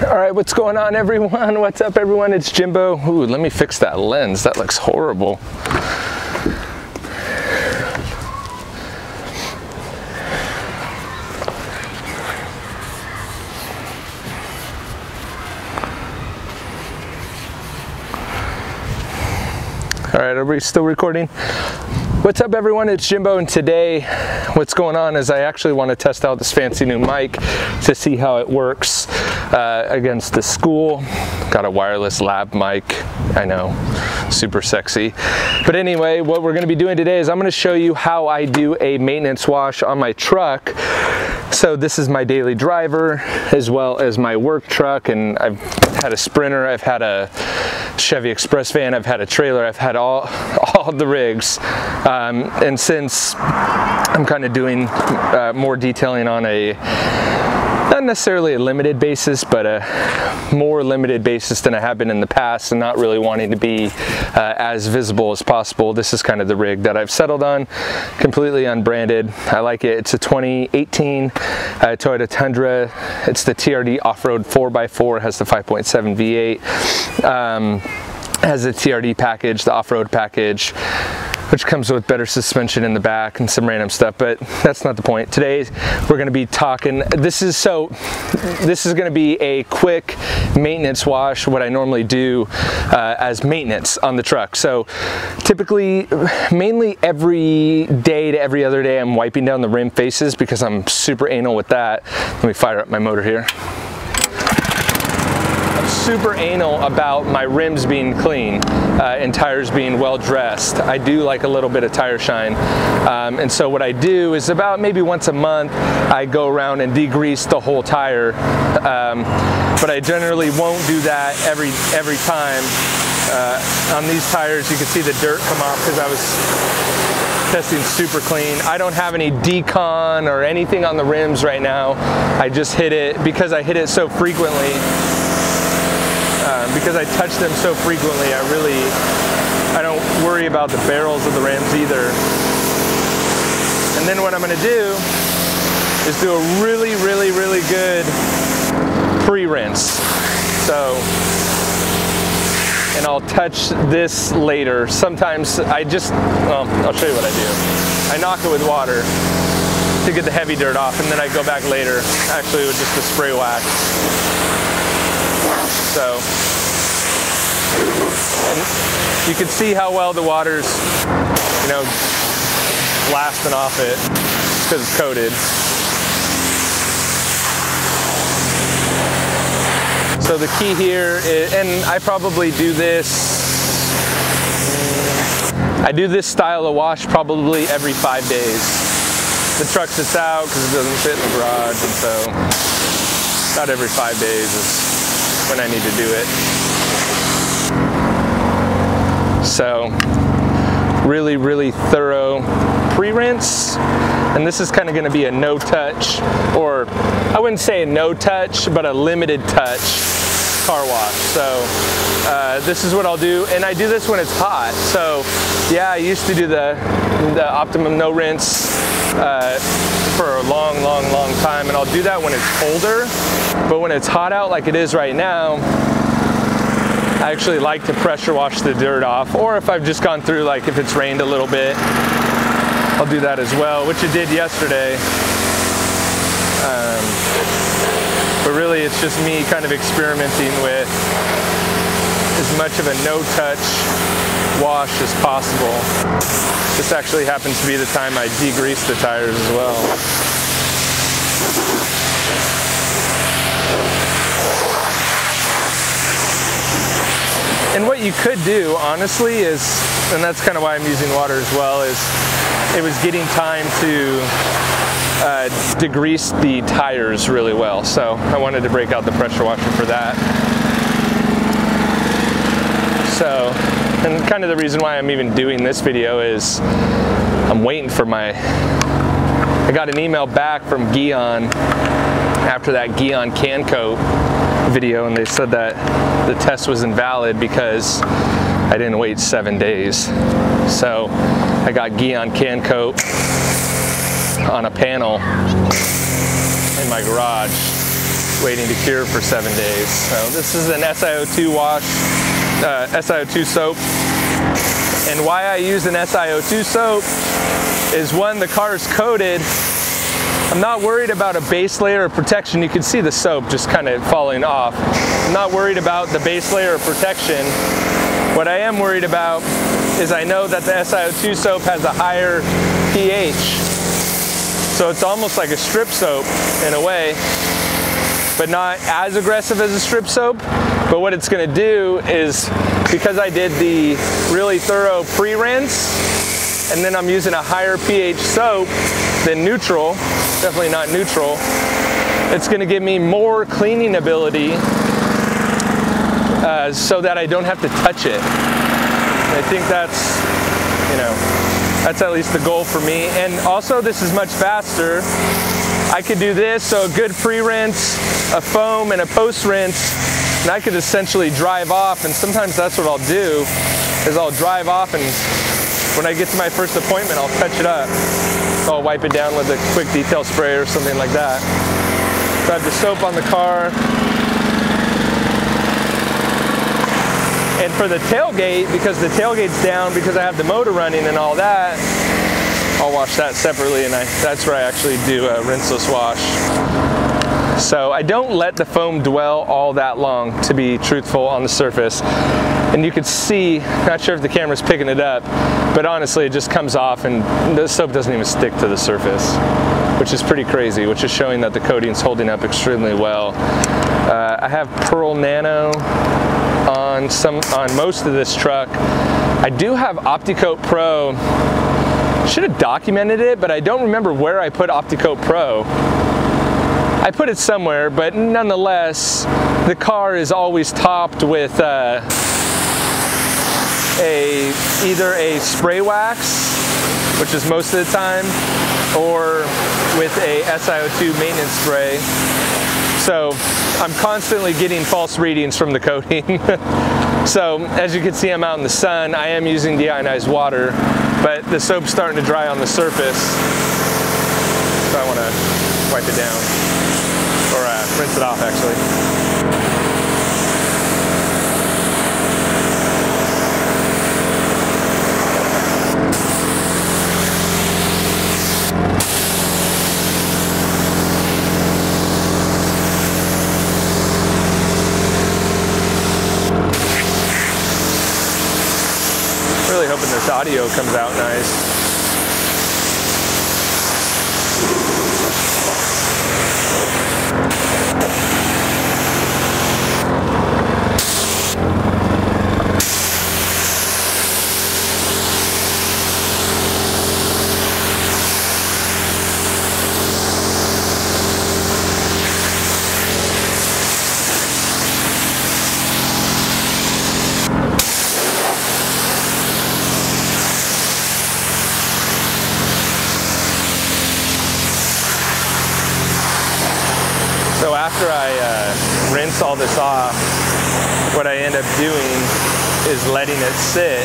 All right, what's going on, everyone? What's up, everyone? It's Jimbo. Ooh, let me fix that lens. That looks horrible. All right, are we still recording? What's up, everyone? It's Jimbo, and today what's going on is I actually want to test out this fancy new mic to see how it works against the school. Got a wireless lab mic, I know, super sexy. But anyway, what we're going to be doing today is I'm going to show you how I do a maintenance wash on my truck. So this is my daily driver as well as my work truck, and I've had a Sprinter, I've had a Chevy Express van, I've had a trailer, I've had all the rigs. And since I'm kind of doing more detailing on a, not necessarily a limited basis, but a more limited basis than I have been in the past, and not really wanting to be as visible as possible, this is kind of the rig that I've settled on, completely unbranded. I like it. It's a 2018 Toyota Tundra. It's the TRD off-road 4x4, has the 5.7 V8, has a TRD package, the off-road package, which comes with better suspension in the back and some random stuff, but that's not the point. Today we're going to be talking, this is going to be a quick maintenance wash, what I normally do as maintenance on the truck. So typically, mainly every day to every other day, I'm wiping down the rim faces because I'm super anal with that. Let me fire up my motor here. Super anal about my rims being clean and tires being well dressed. I do like a little bit of tire shine, and so what I do is about maybe once a month I go around and degrease the whole tire, but I generally won't do that every time. On these tires you can see the dirt come off because I was testing super clean. I don't have any decon or anything on the rims right now. I just hit it because I hit it so frequently. Because I touch them so frequently, I don't worry about the barrels of the rims either. And then what I'm going to do is do a really good pre-rinse. So, and I'll touch this later. Sometimes well, I'll show you what I do. I knock it with water to get the heavy dirt off, and then I go back later, actually with just a spray wax. So, and you can see how well the water's, blasting off it because it's coated. So the key here is, and I probably do this, I do this style of wash probably every 5 days. The truck sits out because it doesn't fit in the garage, and so about every 5 days is when I need to do it. So really thorough pre-rinse, and this is kind of going to be a no-touch, or I wouldn't say a no-touch, but a limited touch car wash. So this is what I'll do, and I do this when it's hot. So yeah, I used to do the optimum no rinse for a long time, and I'll do that when it's colder. But when it's hot out like it is right now, I actually like to pressure wash the dirt off, or if I've just gone through, like if it's rained a little bit, I'll do that as well, which it did yesterday. But really it's just me kind of experimenting with as much of a no-touch wash as possible. This actually happens to be the time I degrease the tires as well. And what you could do, honestly, is, and that's kind of why I'm using water as well, is it was getting time to degrease the tires really well. So I wanted to break out the pressure washer for that. So, and kind of the reason why I'm even doing this video is I'm waiting for I got an email back from Gion after that Gion can coat video, and they said that the test was invalid because I didn't wait 7 days. So I got Gion can coat on a panel in my garage, waiting to cure for 7 days. So this is an Sio2 wash, Sio2 soap. And why I use an Sio2 soap is, one, the car is coated. I'm not worried about a base layer of protection. You can see the soap just kind of falling off. I'm not worried about the base layer of protection. What I am worried about is I know that the Sio2 soap has a higher pH. So it's almost like a strip soap in a way, but not as aggressive as a strip soap. But what it's going to do is, because I did the really thorough pre-rinse, and then I'm using a higher pH soap than neutral, definitely not neutral, it's going to give me more cleaning ability so that I don't have to touch it. And I think that's, you know, that's at least the goal for me. And also, this is much faster. I could do this, so a good pre-rinse, a foam, and a post-rinse, and I could essentially drive off. And sometimes that's what I'll do, is I'll drive off, and when I get to my first appointment, I'll touch it up. So I'll wipe it down with a quick detail spray or something like that. So I have the soap on the car. And for the tailgate, because the tailgate's down, because I have the motor running and all that, I'll wash that separately, and that's where I actually do a rinseless wash. So I don't let the foam dwell all that long, to be truthful, on the surface. And you can see, not sure if the camera's picking it up, but honestly it just comes off and the soap doesn't even stick to the surface, which is pretty crazy, which is showing that the coating's holding up extremely well. I have Pearl Nano on most of this truck. I do have OptiCoat Pro. Should have documented it, but I don't remember where I put OptiCoat Pro. I put it somewhere, but nonetheless, the car is always topped with either a spray wax, which is most of the time, or with a Sio2 maintenance spray. So I'm constantly getting false readings from the coating. So as you can see, I'm out in the sun. I am using deionized water, but the soap's starting to dry on the surface. So I want to wipe it down, or rinse it off actually. Really hoping this audio comes out nice. So after I rinse all this off, what I end up doing is letting it sit,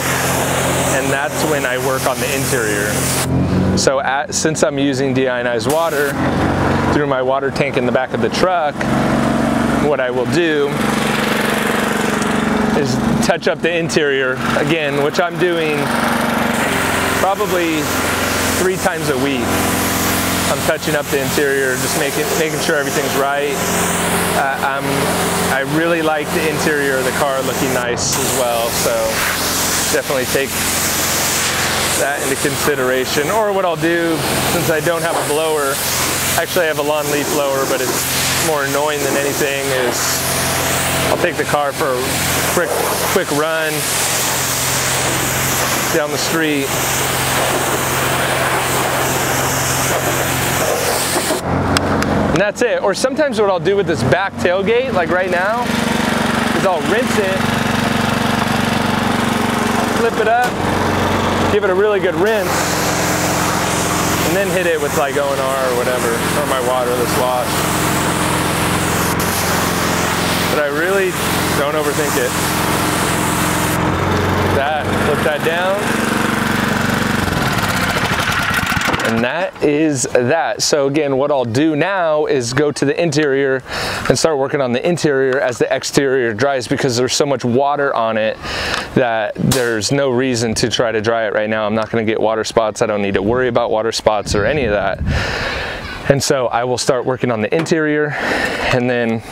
and that's when I work on the interior. So since I'm using deionized water through my water tank in the back of the truck, what I will do is touch up the interior again, which I'm doing probably 3 times a week. I'm touching up the interior, just making sure everything's right. I really like the interior of the car looking nice as well, so definitely take that into consideration. Or what I'll do, since I don't have a blower, actually I have a lawn leaf blower, but it's more annoying than anything, is I'll take the car for a quick run down the street. And that's it. Or sometimes what I'll do with this back tailgate, like right now, is I'll rinse it, flip it up, give it a really good rinse, and then hit it with like O&R or whatever, or my waterless wash. But I really don't overthink it. Flip that down. And that is that. So again, what I'll do now is go to the interior and start working on the interior as the exterior dries, because there's so much water on it that there's no reason to try to dry it right now. I'm not going to get water spots. I don't need to worry about water spots or any of that. And so I will start working on the interior, and then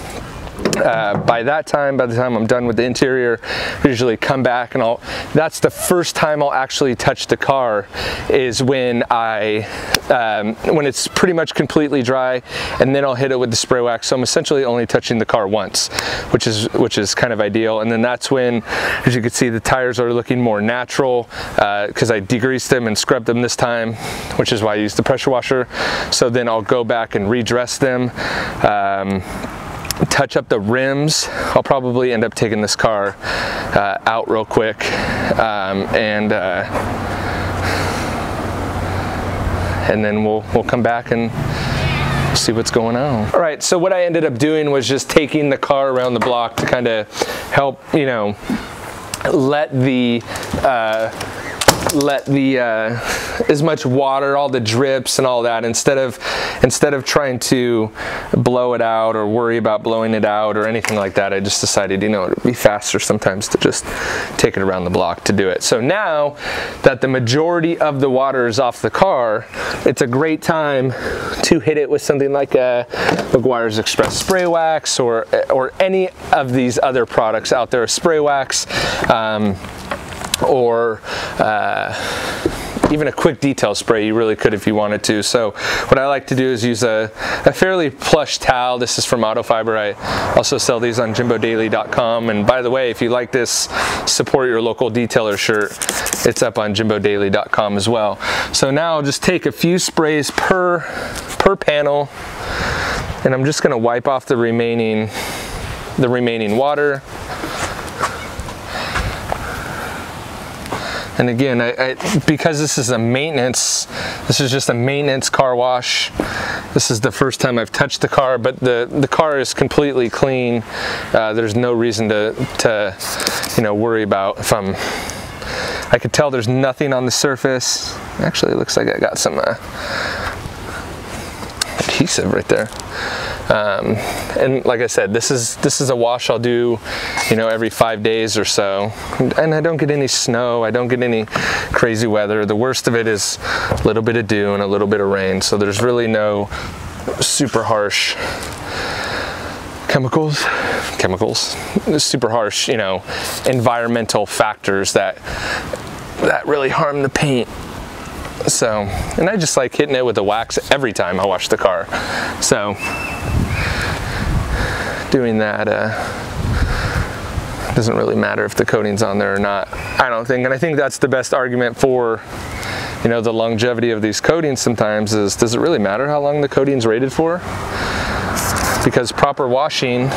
by the time I'm done with the interior, I usually come back and that's the first time I'll actually touch the car, is when when it's pretty much completely dry, and then I'll hit it with the spray wax. So I'm essentially only touching the car once, which is kind of ideal. And then that's when, as you can see, the tires are looking more natural, because I degreased them and scrubbed them this time, which is why I used the pressure washer. So then I'll go back and redress them, touch up the rims. I'll probably end up taking this car out real quick, and then we'll come back and see what's going on. All right, so what I ended up doing was just taking the car around the block to kind of help, you know, let as much water, all the drips and all that, instead of trying to blow it out or worry about blowing it out or anything like that, I just decided, you know, it'd be faster sometimes to just take it around the block to do it. So now that the majority of the water is off the car, it's a great time to hit it with something like a McGuire's Express spray wax, or any of these other products out there, spray wax, or even a quick detail spray. You really could if you wanted to. So what I like to do is use a fairly plush towel. This is from Autofiber. I also sell these on JIMBOdaily.com. And by the way, if you like this support your local detailer shirt, it's up on JIMBOdaily.com as well. So now I'll just take a few sprays per panel, and I'm just going to wipe off the remaining water. And again, because this is just a maintenance car wash. This is the first time I've touched the car, but the car is completely clean. There's no reason to you know, worry about if I could tell there's nothing on the surface. Actually, it looks like I got some adhesive right there. And like I said, this is a wash I'll do, you know, every 5 days or so. And I don't get any snow, I don't get any crazy weather. The worst of it is a little bit of dew and a little bit of rain. So there's really no super harsh chemicals, super harsh, you know, environmental factors that really harm the paint. So, and I just like hitting it with the wax every time I wash the car. So doing that doesn't really matter if the coating's on there or not, I don't think. And I think that's the best argument for, you know, the longevity of these coatings sometimes is, does it really matter how long the coating's rated for? Because proper washing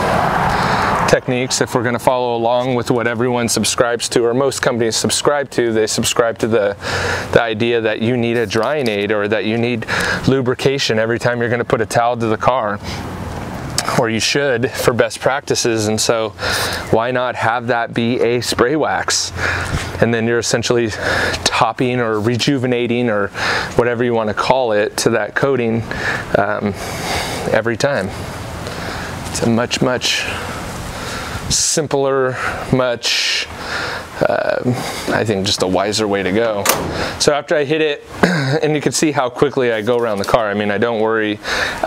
techniques, if we're going to follow along with what everyone subscribes to, or most companies subscribe to, they subscribe to the idea that you need a drying aid, or that you need lubrication every time you're going to put a towel to the car, or you should for best practices. And so why not have that be a spray wax, and then you're essentially topping or rejuvenating or whatever you want to call it to that coating every time. It's a much simpler, I think just a wiser way to go. So after I hit it, and you can see how quickly I go around the car. I mean, I don't worry,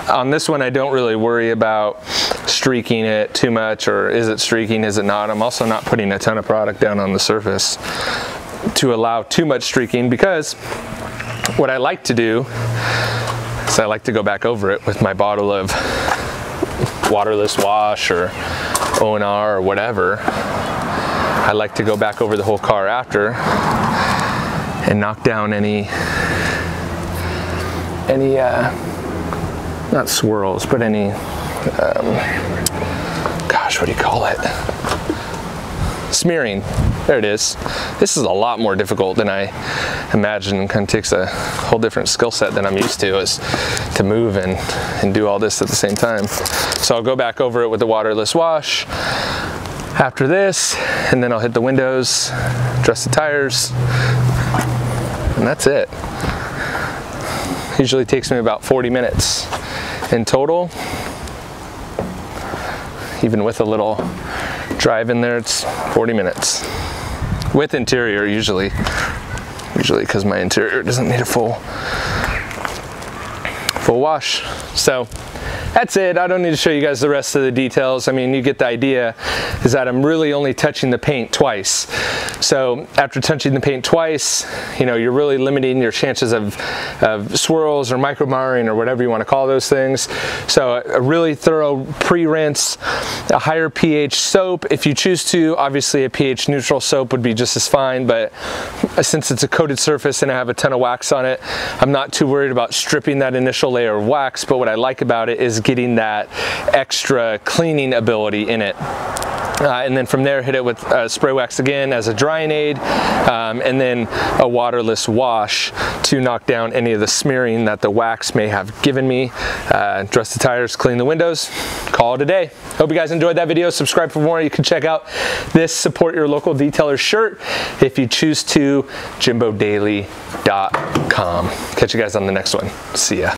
on this one I don't really worry about streaking it too much, or is it streaking, is it not. I'm also not putting a ton of product down on the surface to allow too much streaking, because what I like to do is I like to go back over it with my bottle of waterless wash or O&R or whatever. I like to go back over the whole car after and knock down any not swirls, but any gosh, what do you call it? Smearing. There it is. This is a lot more difficult than I imagined. It kind of takes a whole different skill set than I'm used to, is to move and do all this at the same time. So I'll go back over it with the waterless wash after this, and then I'll hit the windows, dress the tires, and that's it. Usually takes me about 40 minutes in total. Even with a little drive in there, it's 40 minutes. With interior, usually because my interior doesn't need a full wash. So that's it. I don't need to show you guys the rest of the details. I mean, you get the idea, is that I'm really only touching the paint twice. So after touching the paint twice, you know, you're really limiting your chances of swirls or micro-marring or whatever you want to call those things. So a really thorough pre-rinse, a higher pH soap. If you choose to, obviously a pH neutral soap would be just as fine, but since it's a coated surface and I have a ton of wax on it, I'm not too worried about stripping that initial layer of wax. But what I like about it is getting that extra cleaning ability in it. And then from there, hit it with spray wax again as a drying aid, and then a waterless wash to knock down any of the smearing that the wax may have given me. Dress the tires, clean the windows, call it a day. Hope you guys enjoyed that video. Subscribe for more. You can check out this Support Your Local Detailer shirt if you choose to, JIMBOdaily.com. Catch you guys on the next one. See ya.